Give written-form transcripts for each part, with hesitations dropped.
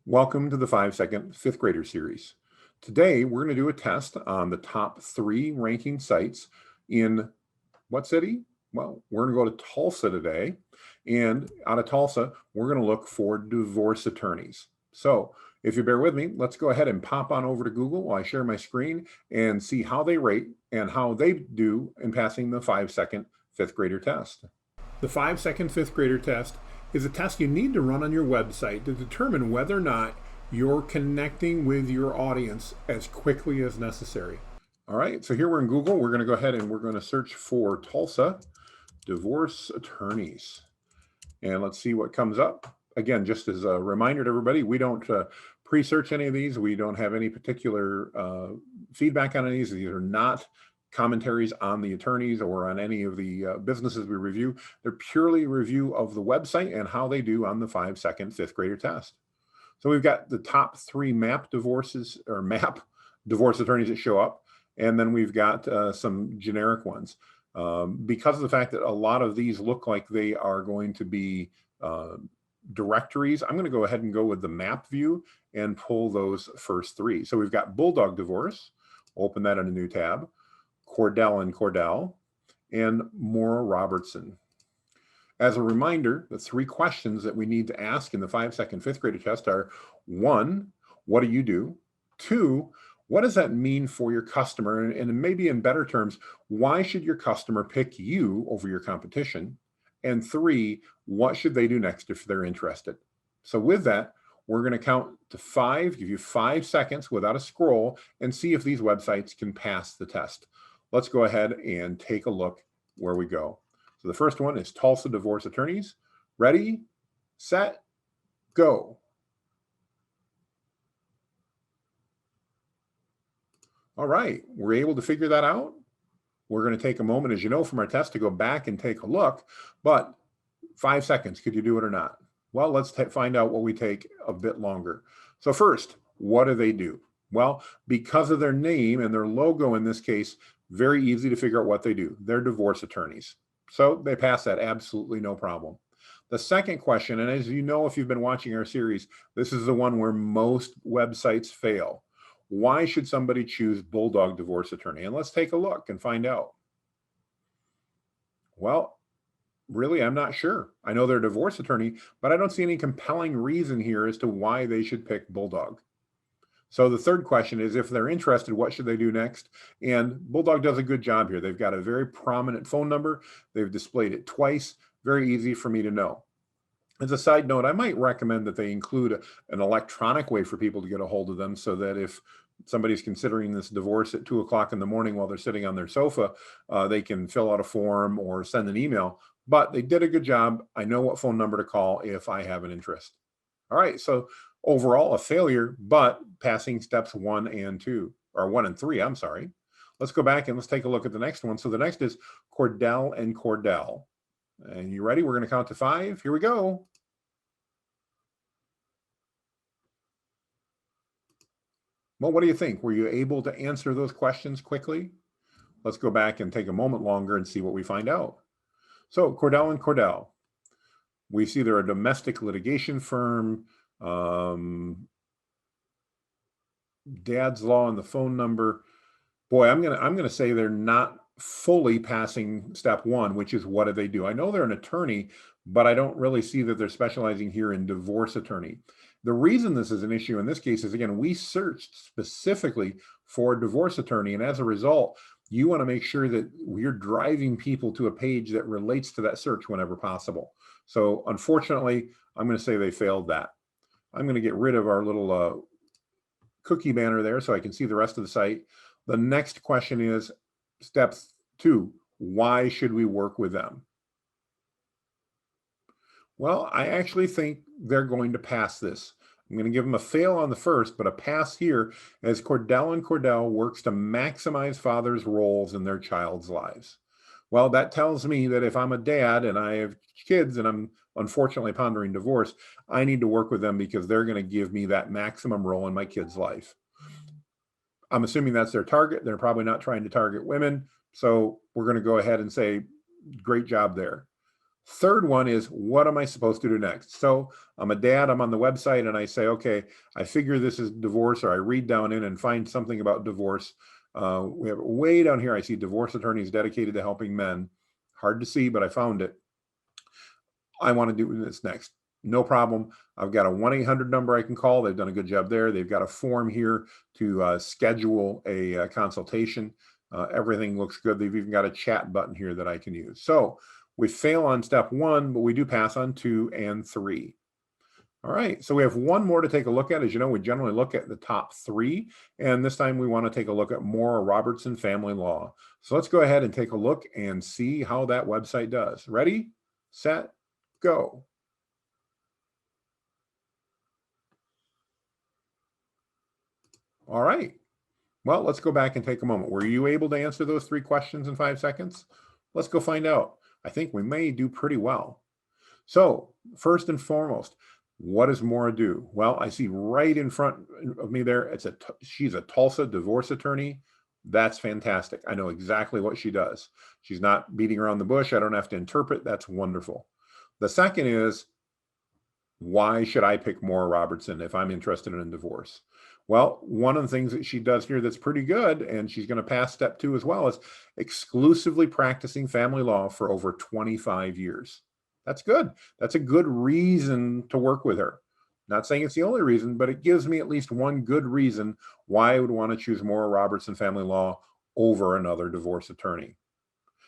Welcome to the 5-second fifth grader series. Today, we're going to do a test on the top 3 ranking sites in what city? Well, we're going to go to Tulsa today. And out of Tulsa, we're going to look for divorce attorneys. So if you bear with me, let's go ahead and pop on over to Google while I share my screen and see how they rate and how they do in passing the 5-second fifth grader test. The 5-second fifth grader test is a test you need to run on your website to determine whether or not you're connecting with your audience as quickly as necessary. All right, so here we're in Google. We're going to go ahead and we're going to search for Tulsa divorce attorneys. And let's see what comes up. Again, just as a reminder to everybody, we don't pre-search any of these. We don't have any particular feedback on any of these. These are not commentaries on the attorneys or on any of the businesses we review. They're purely a review of the website and how they do on the 5-second fifth grader test. So we've got the top 3 MAP divorce attorneys that show up, and then we've got some generic ones. Because of the fact that a lot of these look like they are going to be directories, I'm going to go ahead and go with the map view and pull those first 3. So we've got Bulldog Divorce, open that in a new tab, Cordell and Cordell, and Maura Robertson. As a reminder, the 3 questions that we need to ask in the 5-second fifth grader test are: 1, what do you do? 2, what does that mean for your customer? And maybe in better terms, why should your customer pick you over your competition? And 3, what should they do next if they're interested? So with that, we're going to count to 5, give you 5 seconds without a scroll, and see if these websites can pass the test. Let's go ahead and take a look where we go. So the first one is Tulsa Divorce Attorneys. Ready, set, go. All right, we're able to figure that out. We're going to take a moment, as you know, from our test to go back and take a look, but 5 seconds, could you do it or not? Well, let's find out what we take a bit longer. So first, what do they do? Well, because of their name and their logo in this case, very easy to figure out what they do. They're divorce attorneys. So they pass that, absolutely no problem. The second question, and as you know, if you've been watching our series, this is the one where most websites fail. Why should somebody choose Bulldog Divorce Attorney? And let's take a look and find out. Well, really, I'm not sure. I know they're a divorce attorney, but I don't see any compelling reason here as to why they should pick Bulldog. So the third question is, if they're interested, what should they do next? And Bulldog does a good job here. They've got a very prominent phone number. They've displayed it twice. Very easy for me to know. As a side note, I might recommend that they include an electronic way for people to get a hold of them, so that if somebody's considering this divorce at 2 o'clock in the morning while they're sitting on their sofa, they can fill out a form or send an email. But they did a good job. I know what phone number to call if I have an interest. All right, so overall a failure, but passing steps 1 and 2, or 1 and 3, I'm sorry. Let's go back and let's take a look at the next one. So the next is Cordell and Cordell. And you ready? We're going to count to 5. Here we go. Well, what do you think? Were you able to answer those questions quickly? Let's go back and take a moment longer and see what we find out. So Cordell and Cordell. We see they're a domestic litigation firm. Dad's Law and the phone number. Boy, I'm gonna say they're not fully passing step 1, which is what do they do? I know they're an attorney, but I don't really see that they're specializing here in divorce attorney. The reason this is an issue in this case is, again, we searched specifically for divorce attorney, and as a result, you want to make sure that we're driving people to a page that relates to that search whenever possible. So unfortunately, I'm going to say they failed that. I'm going to get rid of our little cookie banner there so I can see the rest of the site. The next question is step 2. Why should we work with them? Well, I actually think they're going to pass this. I'm going to give them a fail on the first, but a pass here, as Cordell and Cordell works to maximize fathers' roles in their child's lives. Well, that tells me that if I'm a dad and I have kids and I'm unfortunately pondering divorce, I need to work with them because they're going to give me that maximum role in my kid's life. I'm assuming that's their target. They're probably not trying to target women. So we're going to go ahead and say, great job there. Third one is, what am I supposed to do next? So I'm a dad, I'm on the website and I say, okay, I figure this is divorce, or I read down in and find something about divorce. We have way down here, I see divorce attorneys dedicated to helping men. Hard to see, but I found it. I want to do this next. No problem. I've got a 1-800 number I can call. They've done a good job there. They've got a form here to schedule a consultation. Everything looks good. They've even got a chat button here that I can use. So we fail on step 1, but we do pass on 2 and 3. All right, so we have one more to take a look at. As you know, we generally look at the top 3, and this time we want to take a look at Maura Robertson Family Law. So let's go ahead and take a look and see how that website does. Ready, set, go. All right. Well, let's go back and take a moment. Were you able to answer those 3 questions in 5 seconds? Let's go find out. I think we may do pretty well. So first and foremost, what does Maura do? Well, I see right in front of me there, she's a Tulsa divorce attorney. That's fantastic. I know exactly what she does. She's not beating around the bush. I don't have to interpret. That's wonderful. The second is, why should I pick Maura Robertson if I'm interested in a divorce? Well, one of the things that she does here that's pretty good, and she's going to pass step 2 as well, is exclusively practicing family law for over 25 years. That's good. That's a good reason to work with her. Not saying it's the only reason, but it gives me at least one good reason why I would want to choose Maura Robertson Family Law over another divorce attorney.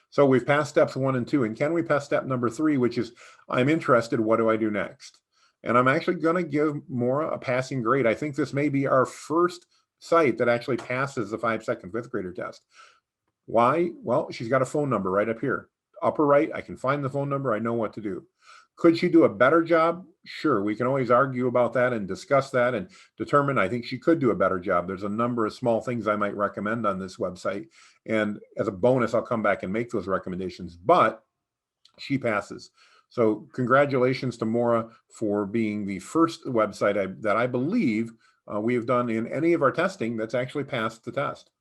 So we've passed steps 1 and 2, and can we pass step number 3, which is, I'm interested, what do I do next? And I'm actually going to give Maura a passing grade. I think this may be our first site that actually passes the 5-second fifth grader test. Why? Well, she's got a phone number right up here. Upper right, I can find the phone number. I know what to do. Could she do a better job? Sure, we can always argue about that and discuss that and determine. I think she could do a better job. There's a number of small things I might recommend on this website. And as a bonus, I'll come back and make those recommendations. But she passes. So congratulations to Maura for being the first website that I believe we have done in any of our testing that's actually passed the test.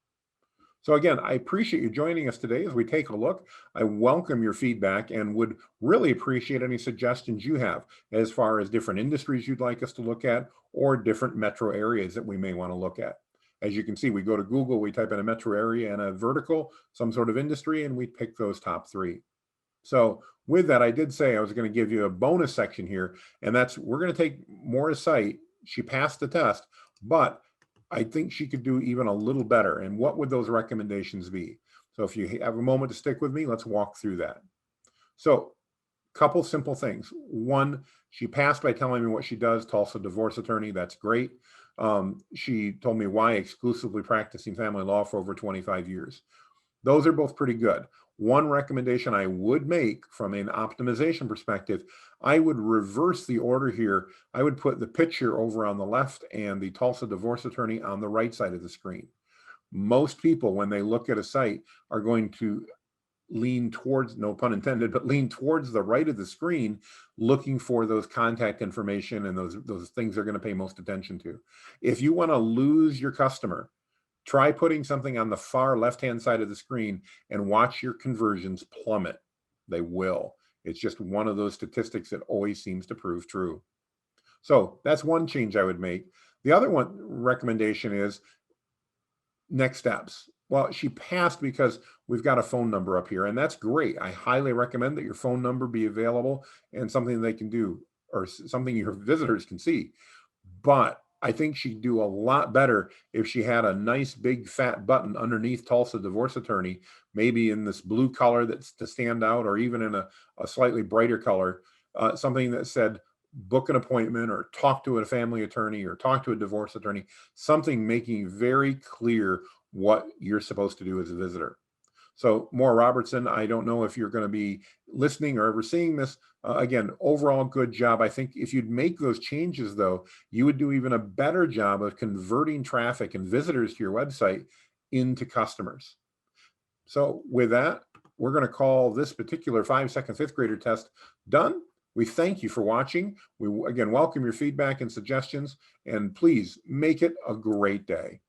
So again, I appreciate you joining us today as we take a look. I welcome your feedback and would really appreciate any suggestions you have as far as different industries you'd like us to look at or different metro areas that we may want to look at. As you can see, we go to Google, we type in a metro area and a vertical, some sort of industry, and we pick those top 3. So with that, I did say I was going to give you a bonus section here, and that's, we're going to take Maura's site. She passed the test, but I think she could do even a little better. And what would those recommendations be? So if you have a moment to stick with me, let's walk through that. So couple simple things. 1, she passed by telling me what she does, Tulsa divorce attorney. That's great. She told me why exclusively practicing family law for over 25 years. Those are both pretty good. One recommendation I would make from an optimization perspective, I would reverse the order here. I would put the picture over on the left and the Tulsa divorce attorney on the right side of the screen. Most people, when they look at a site, are going to lean towards, no pun intended, but lean towards the right of the screen, looking for those contact information and those things they're going to pay most attention to. If you want to lose your customer, try putting something on the far left-hand side of the screen and watch your conversions plummet. They will. It's just one of those statistics that always seems to prove true. So that's one change I would make. The other one recommendation is next steps. Well, she passed because we've got a phone number up here, and that's great. I highly recommend that your phone number be available and something they can do, or something your visitors can see. But I think she'd do a lot better if she had a nice big fat button underneath Tulsa divorce attorney, maybe in this blue color that's to stand out, or even in a slightly brighter color, something that said book an appointment or talk to a family attorney or talk to a divorce attorney, something making very clear what you're supposed to do as a visitor. So Maura Robertson, I don't know if you're going to be listening or ever seeing this. Again, overall good job. I think if you'd make those changes, though, you would do even a better job of converting traffic and visitors to your website into customers. So with that, we're going to call this particular 5-second fifth grader test done. We thank you for watching. We again welcome your feedback and suggestions, and please make it a great day.